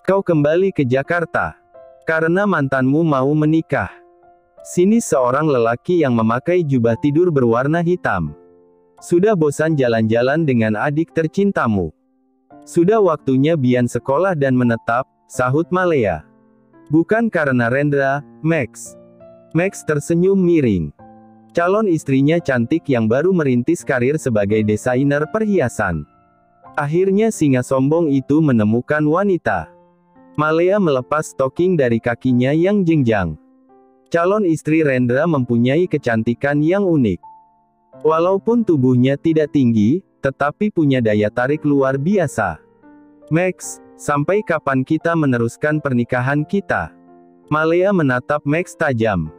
Kau kembali ke Jakarta karena mantanmu mau menikah. Sini seorang lelaki yang memakai jubah tidur berwarna hitam. Sudah bosan jalan-jalan dengan adik tercintamu. Sudah waktunya Bian sekolah dan menetap, sahut Malea. Bukan karena Rendra, Max. Max tersenyum miring. Calon istrinya cantik yang baru merintis karir sebagai desainer perhiasan. Akhirnya singa sombong itu menemukan wanita. Malea melepas stoking dari kakinya yang jenjang. Calon istri Rendra mempunyai kecantikan yang unik. Walaupun tubuhnya tidak tinggi, tetapi punya daya tarik luar biasa. Max, sampai kapan kita meneruskan pernikahan kita? Malea menatap Max tajam.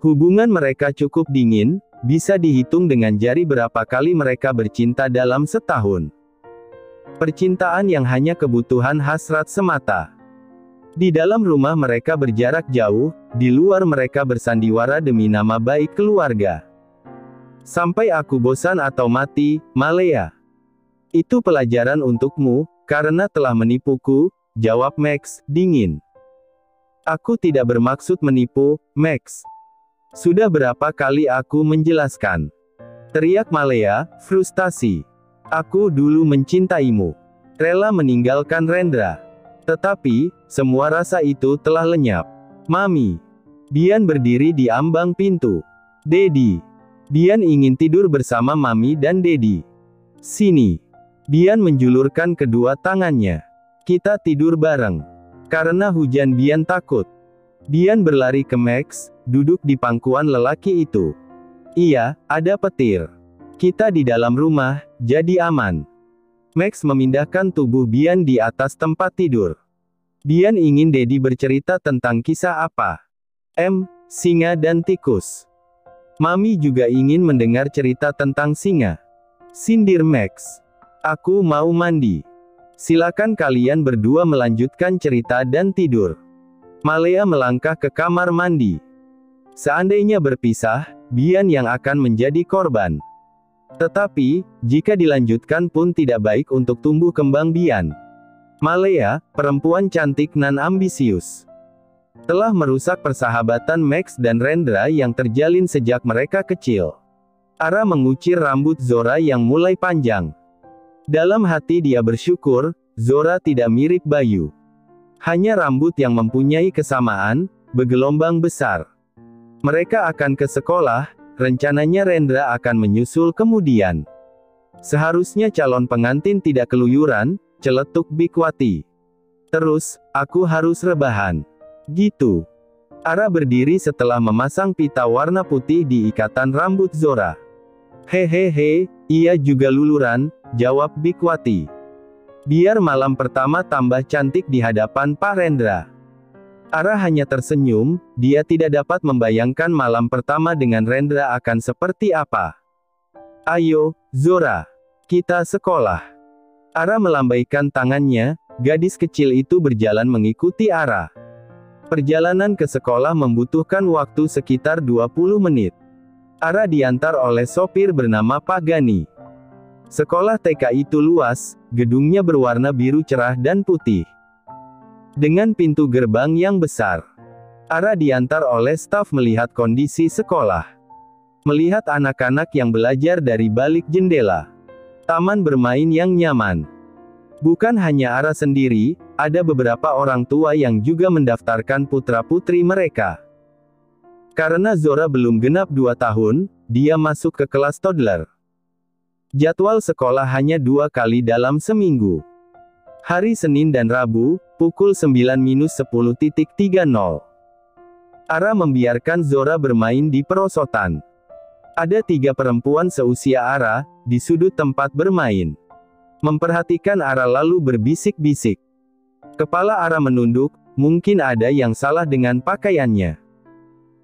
Hubungan mereka cukup dingin, bisa dihitung dengan jari berapa kali mereka bercinta dalam setahun. Percintaan yang hanya kebutuhan hasrat semata. Di dalam rumah mereka berjarak jauh, di luar mereka bersandiwara demi nama baik keluarga. Sampai aku bosan atau mati, Malea. Itu pelajaran untukmu, karena telah menipuku, jawab Max, dingin. Aku tidak bermaksud menipu, Max. Sudah berapa kali aku menjelaskan? Teriak Malea, frustasi. Aku dulu mencintaimu. Rela meninggalkan Rendra. Tetapi, semua rasa itu telah lenyap. Mami. Bian berdiri di ambang pintu. Dedi. Bian ingin tidur bersama Mami dan Dedi. Sini. Bian menjulurkan kedua tangannya. Kita tidur bareng. Karena hujan Bian takut. Bian berlari ke Max, duduk di pangkuan lelaki itu. Iya, ada petir. Kita di dalam rumah, jadi aman. Max memindahkan tubuh Bian di atas tempat tidur. Bian ingin Dedi bercerita tentang kisah apa? Singa dan tikus. Mami juga ingin mendengar cerita tentang singa. Sindir Max. Aku mau mandi. Silakan kalian berdua melanjutkan cerita dan tidur. Malea melangkah ke kamar mandi. Seandainya berpisah, Bian yang akan menjadi korban. Tetapi, jika dilanjutkan pun tidak baik untuk tumbuh kembang Bian. Malea, perempuan cantik nan ambisius, telah merusak persahabatan Max dan Rendra yang terjalin sejak mereka kecil. Ara mengucir rambut Zora yang mulai panjang. Dalam hati dia bersyukur, Zora tidak mirip Bayu. Hanya rambut yang mempunyai kesamaan, bergelombang besar. Mereka akan ke sekolah, rencananya Rendra akan menyusul kemudian. Seharusnya calon pengantin tidak keluyuran, celetuk Bikwati. Terus, aku harus rebahan. Gitu. Ara berdiri setelah memasang pita warna putih di ikatan rambut Zora. Hehehe, ia juga luluran, jawab Bikwati. Biar malam pertama tambah cantik di hadapan Pak Rendra. Ara hanya tersenyum, dia tidak dapat membayangkan malam pertama dengan Rendra akan seperti apa. Ayo, Zora. Kita sekolah. Ara melambaikan tangannya, gadis kecil itu berjalan mengikuti Ara. Perjalanan ke sekolah membutuhkan waktu sekitar 20 menit. Ara diantar oleh sopir bernama Pak Gani. Sekolah TK itu luas, gedungnya berwarna biru cerah dan putih. Dengan pintu gerbang yang besar. Ara diantar oleh staf melihat kondisi sekolah. Melihat anak-anak yang belajar dari balik jendela. Taman bermain yang nyaman. Bukan hanya Ara sendiri, ada beberapa orang tua yang juga mendaftarkan putra-putri mereka. Karena Zora belum genap 2 tahun, dia masuk ke kelas toddler. Jadwal sekolah hanya 2 kali dalam seminggu. Hari Senin dan Rabu, pukul 9-10:30. Ara membiarkan Zora bermain di perosotan. Ada 3 perempuan seusia Ara, di sudut tempat bermain. Memperhatikan Ara lalu berbisik-bisik. Kepala Ara menunduk, mungkin ada yang salah dengan pakaiannya.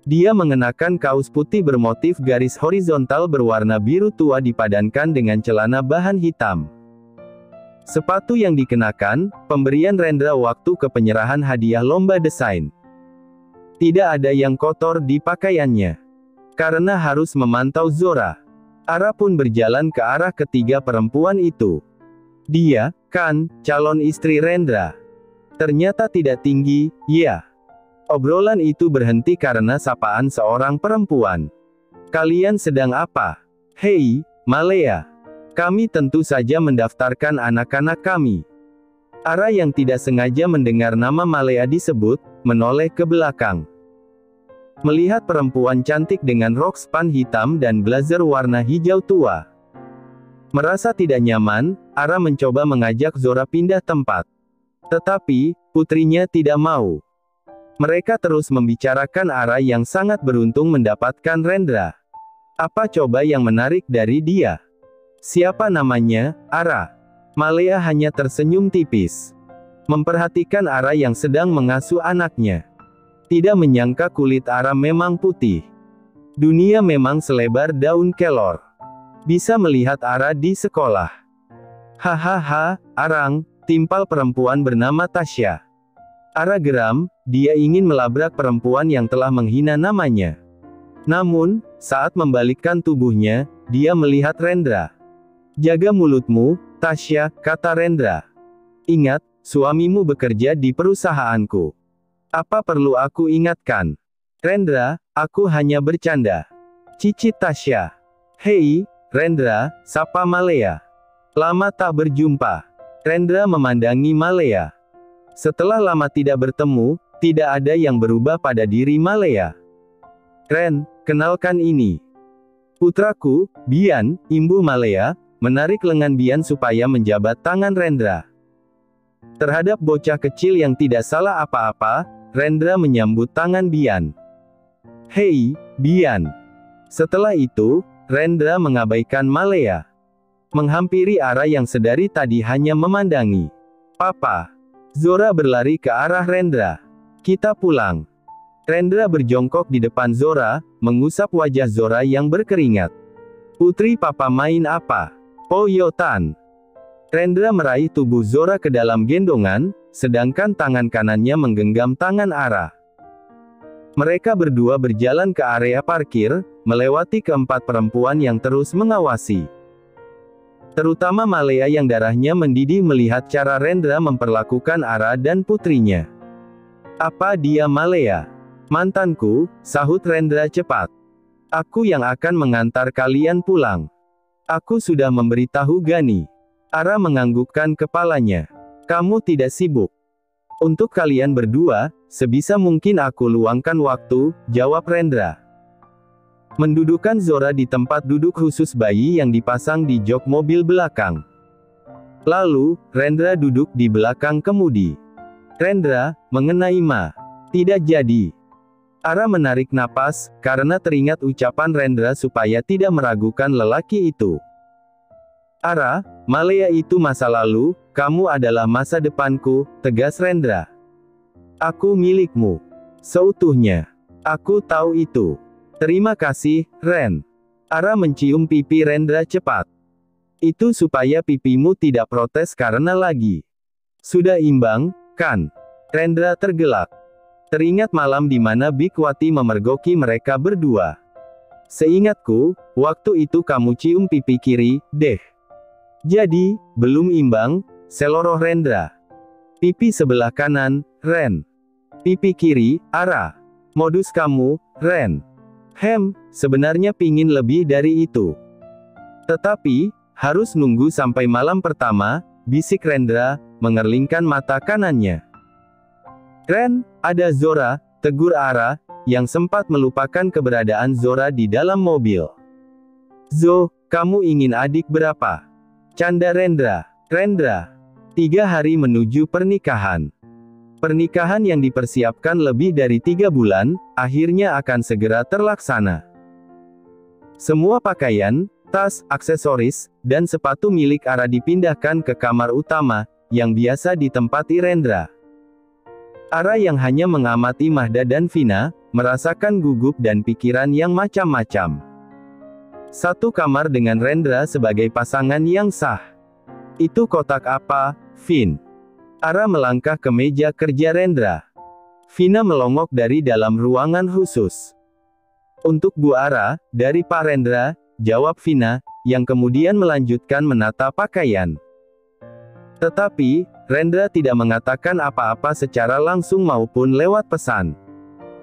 Dia mengenakan kaos putih bermotif garis horizontal berwarna biru tua dipadankan dengan celana bahan hitam. Sepatu yang dikenakan, pemberian Rendra waktu ke penyerahan hadiah lomba desain. Tidak ada yang kotor di pakaiannya. Karena harus memantau Zora. Ara pun berjalan ke arah ketiga perempuan itu. Dia, kan, calon istri Rendra. Ternyata tidak tinggi, ya. Obrolan itu berhenti karena sapaan seorang perempuan. Kalian sedang apa? Hei, Malea. Kami tentu saja mendaftarkan anak-anak kami. Ara yang tidak sengaja mendengar nama Malea disebut, menoleh ke belakang. Melihat perempuan cantik dengan rok span hitam dan blazer warna hijau tua. Merasa tidak nyaman, Ara mencoba mengajak Zora pindah tempat. Tetapi, putrinya tidak mau. Mereka terus membicarakan Ara yang sangat beruntung mendapatkan Rendra. Apa coba yang menarik dari dia? Siapa namanya? Ara. Malea hanya tersenyum tipis. Memperhatikan Ara yang sedang mengasuh anaknya. Tidak menyangka kulit Ara memang putih. Dunia memang selebar daun kelor. Bisa melihat Ara di sekolah. Hahaha, Arang, timpal perempuan bernama Tasya. Ara geram, dia ingin melabrak perempuan yang telah menghina namanya. Namun, saat membalikkan tubuhnya, dia melihat Rendra. Jaga mulutmu, Tasya, kata Rendra. Ingat, suamimu bekerja di perusahaanku. Apa perlu aku ingatkan? Rendra, aku hanya bercanda. Cicit Tasya. Hei, Rendra, sapa Malea. Lama tak berjumpa. Rendra memandangi Malea. Setelah lama tidak bertemu, tidak ada yang berubah pada diri Malea. Ren, kenalkan ini. Putraku, Bian, imbuh Malea, menarik lengan Bian supaya menjabat tangan Rendra. Terhadap bocah kecil yang tidak salah apa-apa, Rendra menyambut tangan Bian. Hei, Bian. Setelah itu, Rendra mengabaikan Malea. Menghampiri Ara yang sedari tadi hanya memandangi. Papa. Zora berlari ke arah Rendra. Kita pulang. Rendra berjongkok di depan Zora, mengusap wajah Zora yang berkeringat. Putri papa main apa? Poyotan. Rendra meraih tubuh Zora ke dalam gendongan, sedangkan tangan kanannya menggenggam tangan Ara. Mereka berdua berjalan ke area parkir, melewati keempat perempuan yang terus mengawasi. Terutama Malea yang darahnya mendidih melihat cara Rendra memperlakukan Ara dan putrinya. Apa dia Malea? Mantanku, sahut Rendra cepat. Aku yang akan mengantar kalian pulang. Aku sudah memberitahu Gani. Ara menganggukkan kepalanya. Kamu tidak sibuk. Untuk kalian berdua, sebisa mungkin aku luangkan waktu, jawab Rendra. Mendudukan Zora di tempat duduk khusus bayi yang dipasang di jok mobil belakang. Lalu, Rendra duduk di belakang kemudi. Rendra, mengenai Ma. Tidak jadi. Ara menarik napas, karena teringat ucapan Rendra supaya tidak meragukan lelaki itu. Ara, Malea itu masa lalu, kamu adalah masa depanku, tegas Rendra. Aku milikmu. Seutuhnya. Aku tahu itu. Terima kasih, Ren. Ara mencium pipi Rendra cepat. Itu supaya pipimu tidak protes karena lagi. Sudah imbang, kan? Rendra tergelak. Teringat malam di mana Bikwati memergoki mereka berdua. Seingatku, waktu itu kamu cium pipi kiri, deh. Jadi, belum imbang, seloroh Rendra. Pipi sebelah kanan, Ren. Pipi kiri, Ara. Modus kamu, Ren. Sebenarnya pingin lebih dari itu. Tetapi, harus nunggu sampai malam pertama, bisik Rendra, mengerlingkan mata kanannya. Ren, ada Zora, tegur Ara, yang sempat melupakan keberadaan Zora di dalam mobil. Zo, kamu ingin adik berapa? Canda Rendra. Rendra. 3 hari menuju pernikahan. Pernikahan yang dipersiapkan lebih dari 3 bulan, akhirnya akan segera terlaksana. Semua pakaian, tas, aksesoris, dan sepatu milik Ara dipindahkan ke kamar utama, yang biasa ditempati Rendra. Ara yang hanya mengamati Mahda dan Vina, merasakan gugup dan pikiran yang macam-macam. Satu kamar dengan Rendra sebagai pasangan yang sah. Itu kotak apa, Vin? Ara melangkah ke meja kerja Rendra. Vina melongok dari dalam ruangan khusus. Untuk Bu Ara, dari Pak Rendra, jawab Vina, yang kemudian melanjutkan menata pakaian. Tetapi, Rendra tidak mengatakan apa-apa secara langsung maupun lewat pesan.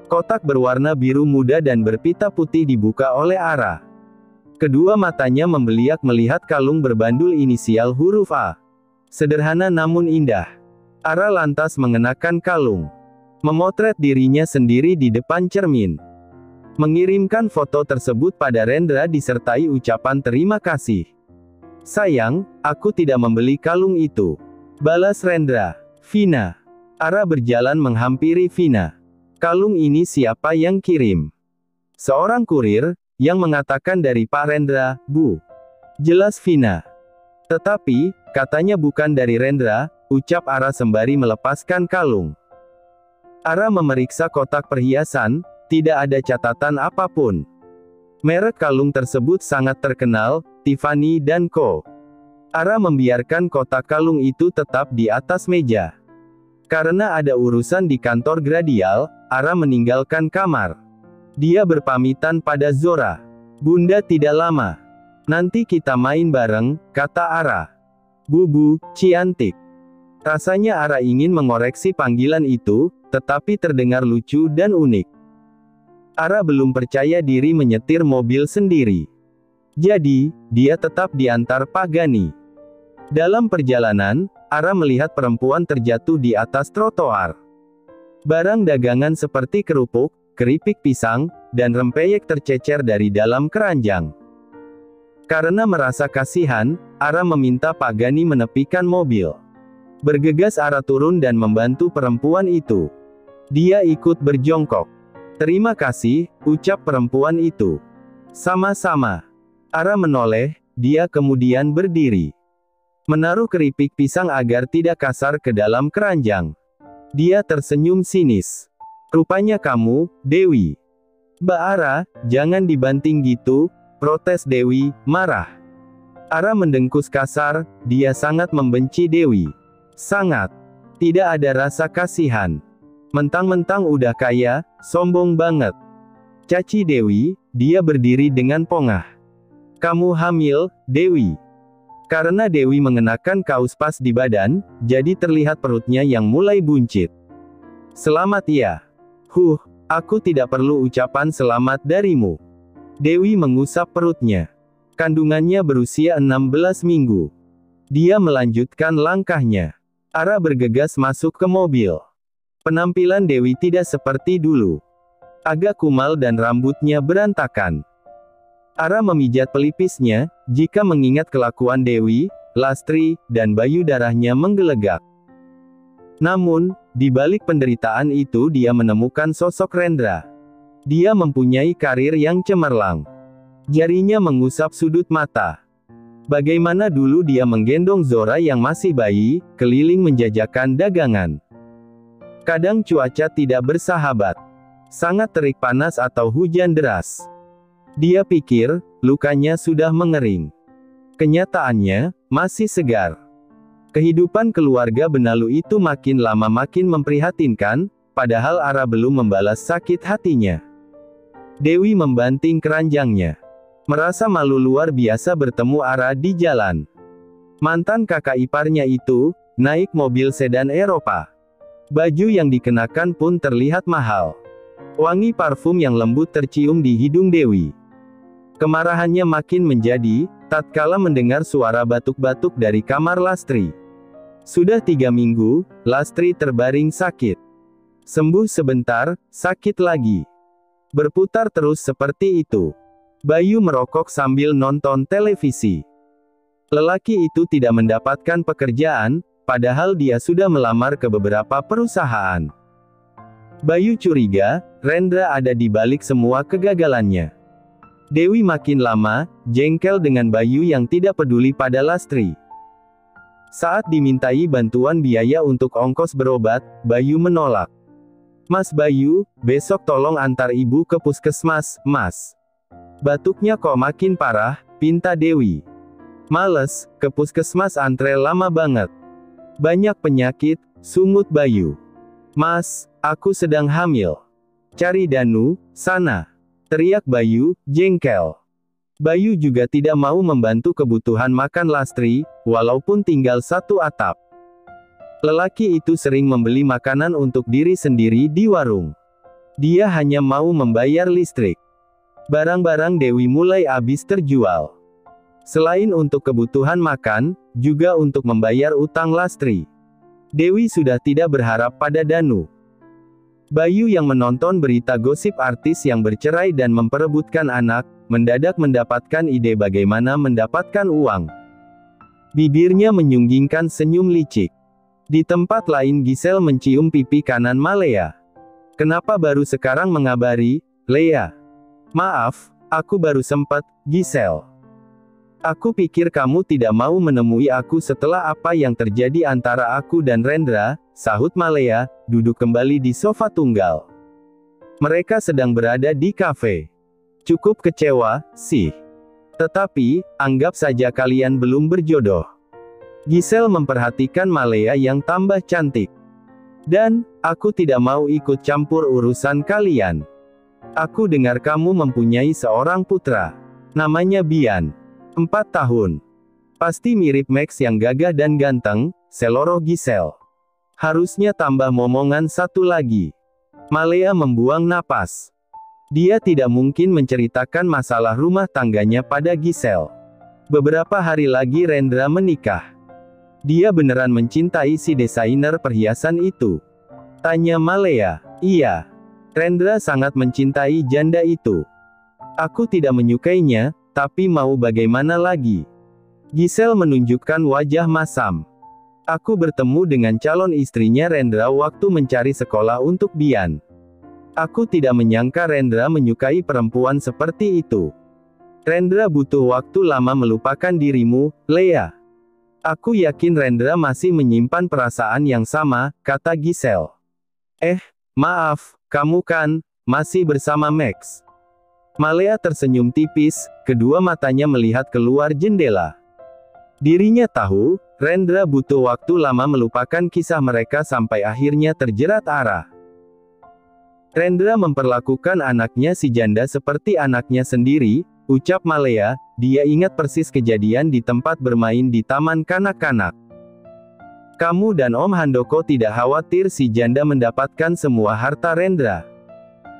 Kotak berwarna biru muda dan berpita putih dibuka oleh Ara. Kedua matanya membeliak melihat kalung berbandul inisial huruf A. Sederhana namun indah. Ara lantas mengenakan kalung. Memotret dirinya sendiri di depan cermin. Mengirimkan foto tersebut pada Rendra disertai ucapan terima kasih. Sayang, aku tidak membeli kalung itu. Balas Rendra. Vina. Ara berjalan menghampiri Vina. Kalung ini siapa yang kirim? Seorang kurir, yang mengatakan dari Pak Rendra, Bu. Jelas Vina. Tetapi, katanya bukan dari Rendra, ucap Ara sembari melepaskan kalung. Ara memeriksa kotak perhiasan, tidak ada catatan apapun. Merek kalung tersebut sangat terkenal, Tiffany & Co. Ara membiarkan kotak kalung itu tetap di atas meja. Karena ada urusan di kantor Gradial, Ara meninggalkan kamar. Dia berpamitan pada Zora. Bunda tidak lama. Nanti kita main bareng, kata Ara. Bubu, Ciantik. Rasanya Ara ingin mengoreksi panggilan itu, tetapi terdengar lucu dan unik. Ara belum percaya diri menyetir mobil sendiri. Jadi, dia tetap diantar Pak Gani. Dalam perjalanan, Ara melihat perempuan terjatuh di atas trotoar. Barang dagangan seperti kerupuk, keripik pisang, dan rempeyek tercecer dari dalam keranjang. Karena merasa kasihan, Ara meminta Pak Gani menepikan mobil. Bergegas Ara turun dan membantu perempuan itu. Dia ikut berjongkok. Terima kasih, ucap perempuan itu. Sama-sama. Ara menoleh, dia kemudian berdiri. Menaruh keripik pisang agar tidak kasar ke dalam keranjang. Dia tersenyum sinis. Rupanya kamu, Dewi. Mbak Ara, jangan dibanting gitu, protes Dewi, marah. Ara mendengkus kasar, dia sangat membenci Dewi. Sangat. Tidak ada rasa kasihan. Mentang-mentang udah kaya, sombong banget. Caci Dewi, dia berdiri dengan pongah. Kamu hamil, Dewi. Karena Dewi mengenakan kaos pas di badan, jadi terlihat perutnya yang mulai buncit. Selamat ya. Aku tidak perlu ucapan selamat darimu. Dewi mengusap perutnya. Kandungannya berusia 16 minggu. Dia melanjutkan langkahnya. Ara bergegas masuk ke mobil. Penampilan Dewi tidak seperti dulu. Agak kumal dan rambutnya berantakan. Ara memijat pelipisnya, jika mengingat kelakuan Dewi, Lastri, dan Bayu darahnya menggelegak. Namun, di balik penderitaan itu dia menemukan sosok Rendra. Dia mempunyai karir yang cemerlang. Jarinya mengusap sudut mata. Bagaimana dulu dia menggendong Zora yang masih bayi, keliling menjajakan dagangan. Kadang cuaca tidak bersahabat. Sangat terik panas atau hujan deras. Dia pikir, lukanya sudah mengering. Kenyataannya, masih segar. Kehidupan keluarga Benalu itu makin lama makin memprihatinkan, padahal Ara belum membalas sakit hatinya. Dewi membanting keranjangnya. Merasa malu luar biasa bertemu Ara di jalan. Mantan kakak iparnya itu, naik mobil sedan Eropa. Baju yang dikenakan pun terlihat mahal. Wangi parfum yang lembut tercium di hidung Dewi. Kemarahannya makin menjadi, tatkala mendengar suara batuk-batuk dari kamar Lastri. Sudah 3 minggu, Lastri terbaring sakit. Sembuh sebentar, sakit lagi. Berputar terus seperti itu. Bayu merokok sambil nonton televisi. Lelaki itu tidak mendapatkan pekerjaan, padahal dia sudah melamar ke beberapa perusahaan. Bayu curiga, Rendra ada di balik semua kegagalannya. Dewi makin lama, jengkel dengan Bayu yang tidak peduli pada Lastri. Saat dimintai bantuan biaya untuk ongkos berobat, Bayu menolak. Mas Bayu, besok tolong antar ibu ke puskesmas, Mas. Batuknya kok makin parah, pinta Dewi. Males, ke puskesmas antre lama banget. Banyak penyakit, sungut Bayu. Mas, aku sedang hamil. Cari Danu, sana. Teriak Bayu, jengkel. Bayu juga tidak mau membantu kebutuhan makan Lastri, walaupun tinggal satu atap. Lelaki itu sering membeli makanan untuk diri sendiri di warung. Dia hanya mau membayar listrik. Barang-barang Dewi mulai habis terjual. Selain untuk kebutuhan makan, juga untuk membayar utang Lastri. Dewi sudah tidak berharap pada Danu. Bayu yang menonton berita gosip artis yang bercerai dan memperebutkan anak, mendadak mendapatkan ide bagaimana mendapatkan uang. Bibirnya menyunggingkan senyum licik. Di tempat lain Giselle mencium pipi kanan Malea. Kenapa baru sekarang mengabari, Lea? Maaf, aku baru sempat, Giselle. Aku pikir kamu tidak mau menemui aku setelah apa yang terjadi antara aku dan Rendra, sahut Malea, duduk kembali di sofa tunggal. Mereka sedang berada di kafe. Cukup kecewa, sih. Tetapi, anggap saja kalian belum berjodoh. Giselle memperhatikan Malea yang tambah cantik. Dan, aku tidak mau ikut campur urusan kalian. Aku dengar kamu mempunyai seorang putra. Namanya Bian. 4 tahun. Pasti mirip Max yang gagah dan ganteng, seloroh Giselle. Harusnya tambah momongan satu lagi. Malea membuang napas. Dia tidak mungkin menceritakan masalah rumah tangganya pada Giselle. Beberapa hari lagi Rendra menikah. Dia beneran mencintai si desainer perhiasan itu? Tanya Malea. Iya. Rendra sangat mencintai janda itu. Aku tidak menyukainya, tapi mau bagaimana lagi? Giselle menunjukkan wajah masam. Aku bertemu dengan calon istrinya Rendra waktu mencari sekolah untuk Bian. Aku tidak menyangka Rendra menyukai perempuan seperti itu. Rendra butuh waktu lama melupakan dirimu, Lea. Aku yakin Rendra masih menyimpan perasaan yang sama, kata Giselle. Maaf, kamu kan masih bersama Max. Malea tersenyum tipis, kedua matanya melihat keluar jendela. Dirinya tahu, Rendra butuh waktu lama melupakan kisah mereka sampai akhirnya terjerat arah. Rendra memperlakukan anaknya si janda seperti anaknya sendiri, ucap Malea. Dia ingat persis kejadian di tempat bermain di taman kanak-kanak. Kamu dan Om Handoko tidak khawatir si janda mendapatkan semua harta Rendra?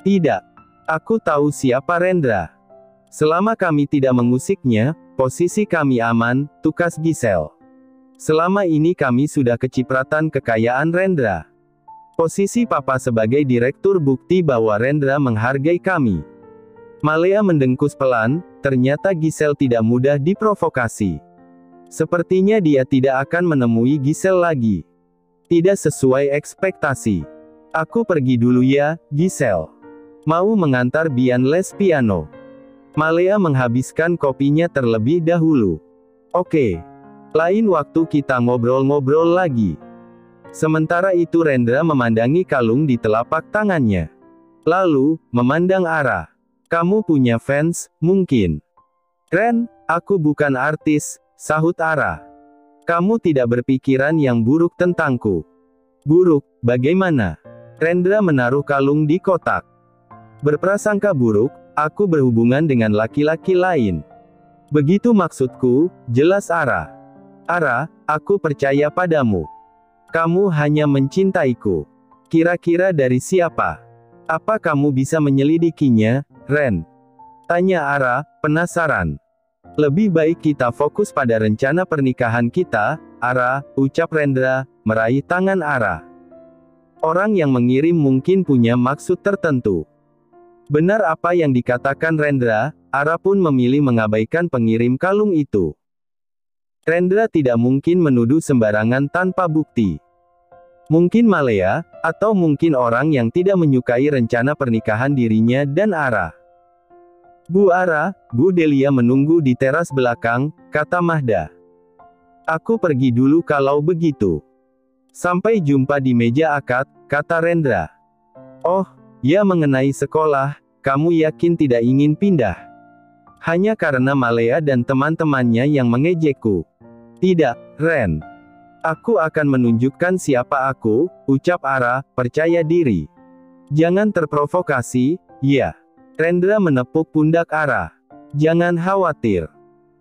Tidak. Aku tahu siapa Rendra. Selama kami tidak mengusiknya, posisi kami aman, tukas Giselle. Selama ini kami sudah kecipratan kekayaan Rendra. Posisi Papa sebagai direktur bukti bahwa Rendra menghargai kami. Malea mendengkus pelan, ternyata Giselle tidak mudah diprovokasi. Sepertinya dia tidak akan menemui Giselle lagi. Tidak sesuai ekspektasi. Aku pergi dulu ya, Giselle. Mau mengantar Bian les piano. Malea menghabiskan kopinya terlebih dahulu. Oke. Lain waktu kita ngobrol-ngobrol lagi. Sementara itu Rendra memandangi kalung di telapak tangannya. Lalu, memandang Ara. Kamu punya fans, mungkin. Ren, aku bukan artis, sahut Ara. Kamu tidak berpikiran yang buruk tentangku. Buruk, bagaimana? Rendra menaruh kalung di kotak. Berprasangka buruk, aku berhubungan dengan laki-laki lain. Begitu maksudku, jelas Ara. Ara, aku percaya padamu. Kamu hanya mencintaiku. Kira-kira dari siapa? Apa kamu bisa menyelidikinya, Ren? Tanya Ara, penasaran. Lebih baik kita fokus pada rencana pernikahan kita, Ara, ucap Rendra, meraih tangan Ara. Orang yang mengirim mungkin punya maksud tertentu. Benar apa yang dikatakan Rendra, Ara pun memilih mengabaikan pengirim kalung itu. Rendra tidak mungkin menuduh sembarangan tanpa bukti. Mungkin Malea, atau mungkin orang yang tidak menyukai rencana pernikahan dirinya dan Ara. Bu Ara, Bu Delia menunggu di teras belakang, kata Mahda. Aku pergi dulu kalau begitu. Sampai jumpa di meja akad, kata Rendra. Oh, ya mengenai sekolah, kamu yakin tidak ingin pindah? Hanya karena Malea dan teman-temannya yang mengejekku? Tidak, Ren. Aku akan menunjukkan siapa aku, ucap Ara, percaya diri. Jangan terprovokasi, ya. Rendra menepuk pundak Ara. Jangan khawatir.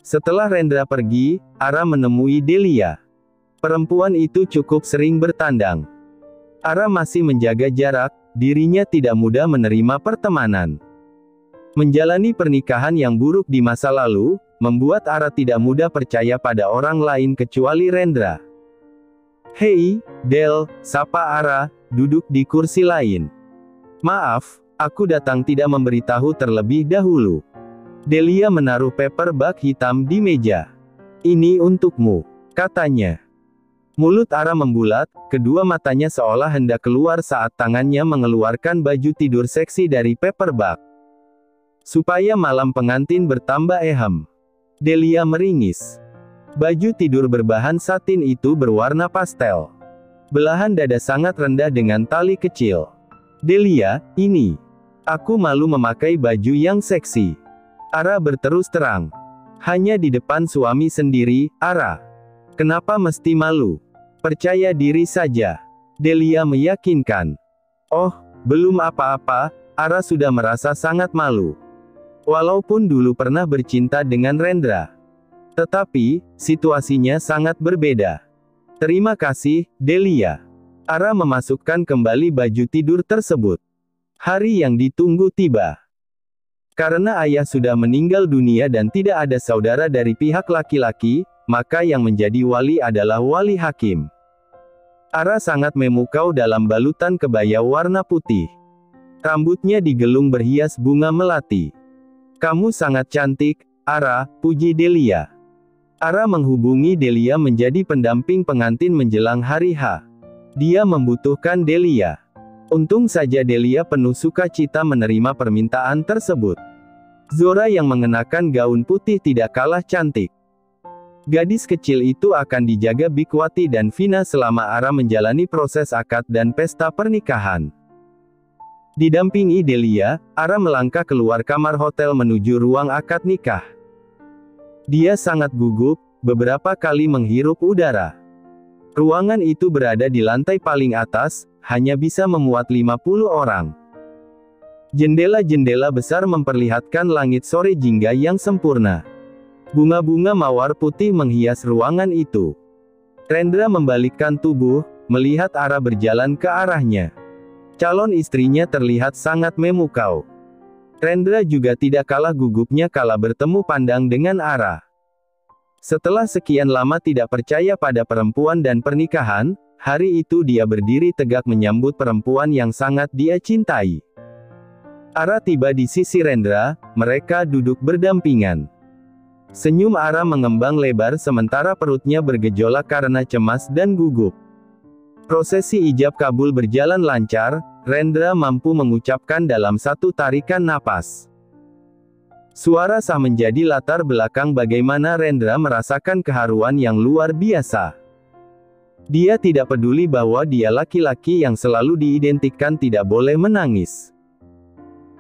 Setelah Rendra pergi, Ara menemui Delia. Perempuan itu cukup sering bertandang. Ara masih menjaga jarak, dirinya tidak mudah menerima pertemanan. Menjalani pernikahan yang buruk di masa lalu, membuat Ara tidak mudah percaya pada orang lain kecuali Rendra. "Hei, Del," sapa Ara, duduk di kursi lain. "Maaf, aku datang tidak memberitahu terlebih dahulu." Delia menaruh paperback hitam di meja. "Ini untukmu," katanya. Mulut Ara membulat, kedua matanya seolah hendak keluar saat tangannya mengeluarkan baju tidur seksi dari paperback. Supaya malam pengantin bertambah ehem, Delia meringis. Baju tidur berbahan satin itu berwarna pastel. Belahan dada sangat rendah dengan tali kecil. "Delia, ini. Aku malu memakai baju yang seksi." Ara berterus terang. "Hanya di depan suami sendiri, Ara. Kenapa mesti malu? Percaya diri saja." Delia meyakinkan. "Oh, belum apa-apa," Ara sudah merasa sangat malu. Walaupun dulu pernah bercinta dengan Rendra. Tetapi, situasinya sangat berbeda. "Terima kasih, Delia." Ara memasukkan kembali baju tidur tersebut. Hari yang ditunggu tiba. Karena ayah sudah meninggal dunia dan tidak ada saudara dari pihak laki-laki, maka yang menjadi wali adalah wali hakim. Ara sangat memukau dalam balutan kebaya warna putih. Rambutnya digelung berhias bunga melati. "Kamu sangat cantik, Ara," puji Delia. Ara menghubungi Delia menjadi pendamping pengantin menjelang hari H. Dia membutuhkan Delia. Untung saja Delia penuh sukacita menerima permintaan tersebut. Zora yang mengenakan gaun putih tidak kalah cantik. Gadis kecil itu akan dijaga Bikwati dan Vina selama Ara menjalani proses akad dan pesta pernikahan. Didampingi Delia, Ara melangkah keluar kamar hotel menuju ruang akad nikah. Dia sangat gugup, beberapa kali menghirup udara. Ruangan itu berada di lantai paling atas, hanya bisa memuat 50 orang. Jendela-jendela besar memperlihatkan langit sore jingga yang sempurna. Bunga-bunga mawar putih menghias ruangan itu. Rendra membalikkan tubuh, melihat Ara berjalan ke arahnya. Calon istrinya terlihat sangat memukau. Rendra juga tidak kalah gugupnya kala bertemu pandang dengan Ara. Setelah sekian lama tidak percaya pada perempuan dan pernikahan, hari itu dia berdiri tegak menyambut perempuan yang sangat dia cintai. Ara tiba di sisi Rendra, mereka duduk berdampingan. Senyum Ara mengembang lebar sementara perutnya bergejolak karena cemas dan gugup. Prosesi ijab kabul berjalan lancar, Rendra mampu mengucapkan dalam satu tarikan napas. Suara sah menjadi latar belakang bagaimana Rendra merasakan keharuan yang luar biasa. Dia tidak peduli bahwa dia laki-laki yang selalu diidentikan tidak boleh menangis.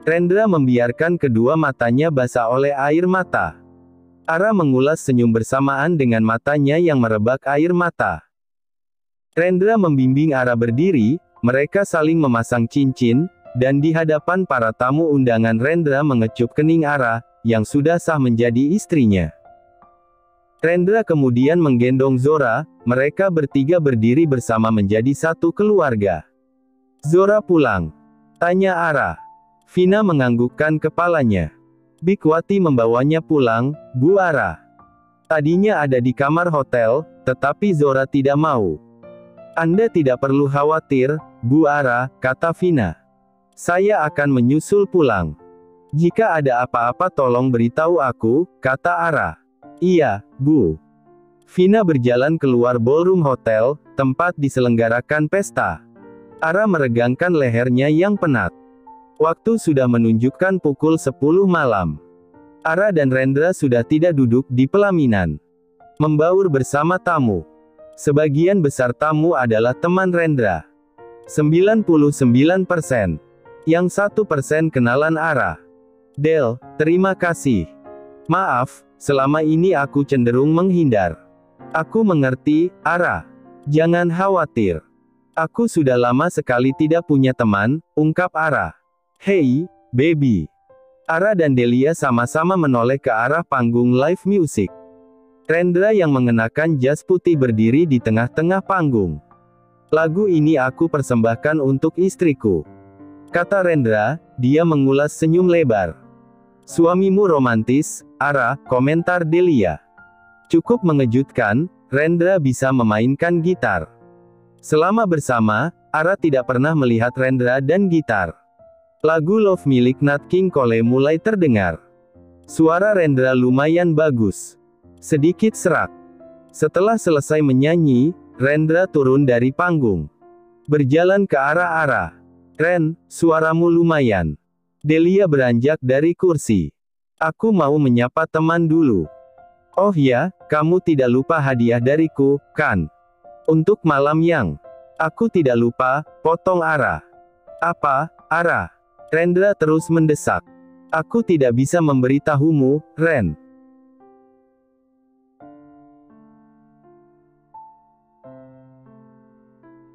Rendra membiarkan kedua matanya basah oleh air mata. Ara mengulas senyum bersamaan dengan matanya yang merebak air mata. Rendra membimbing Ara berdiri, mereka saling memasang cincin, dan di hadapan para tamu undangan Rendra mengecup kening Ara, yang sudah sah menjadi istrinya. Rendra kemudian menggendong Zora, mereka bertiga berdiri bersama menjadi satu keluarga. "Zora pulang?" tanya Ara. Vina menganggukkan kepalanya. "Bikwati membawanya pulang, Bu Ara. Tadinya ada di kamar hotel, tetapi Zora tidak mau." "Anda tidak perlu khawatir, Bu Ara," kata Vina. "Saya akan menyusul pulang. Jika ada apa-apa tolong beritahu aku," kata Ara. "Iya, Bu." Vina berjalan keluar ballroom hotel, tempat diselenggarakan pesta. Ara meregangkan lehernya yang penat. Waktu sudah menunjukkan pukul 10 malam. Ara dan Rendra sudah tidak duduk di pelaminan. Membaur bersama tamu. Sebagian besar tamu adalah teman Rendra. 99%. Yang 1% kenalan Ara. "Del, terima kasih. Maaf, selama ini aku cenderung menghindar." "Aku mengerti, Ara. Jangan khawatir. Aku sudah lama sekali tidak punya teman," ungkap Ara. "Hei, baby." Ara dan Delia sama-sama menoleh ke arah panggung live music. Rendra yang mengenakan jas putih berdiri di tengah-tengah panggung. Lagu ini aku persembahkan untuk istriku, kata Rendra. Dia mengulas senyum lebar. Suamimu romantis, Ara, komentar Delia. Cukup mengejutkan, Rendra bisa memainkan gitar. Selama bersama, Ara tidak pernah melihat Rendra dan gitar. Lagu Love milik Nat King Cole mulai terdengar. Suara Rendra lumayan bagus. Sedikit serak. Setelah selesai menyanyi, Rendra turun dari panggung. Berjalan ke arah Ara. Ren, suaramu lumayan. Delia beranjak dari kursi. Aku mau menyapa teman dulu. Oh ya, kamu tidak lupa hadiah dariku, kan? Untuk malam yang. Aku tidak lupa, potong Ara. Apa, Ara? Rendra terus mendesak. Aku tidak bisa memberitahumu, Ren.